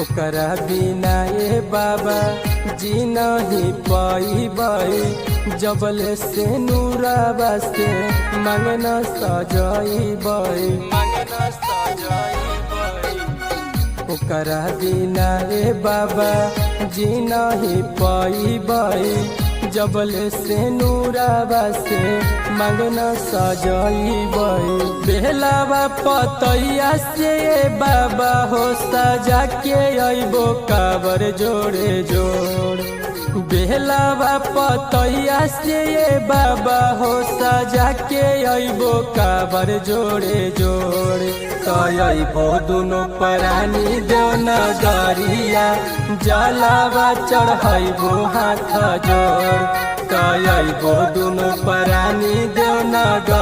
ओकरा बिना ए बाबा जी नहीं पाई जबले से नूराबा से मंगना सजाई ओकरा बिना ए बाबा जी नहीं पाई जबले से नूराबा से मंगना सजाई बेलावा पतैया से बाबा हो सजा के अइबो काबर जोड़े जोड़ बेलावा पतैया से बाबा हो सजा के अइबो काबर जोड़े जोड़ तइबो दुनो प्राणी देव नगरिया जलावा चढ़ैबो हाथ जोड़ तइबो दुनो प्राणी देव नगर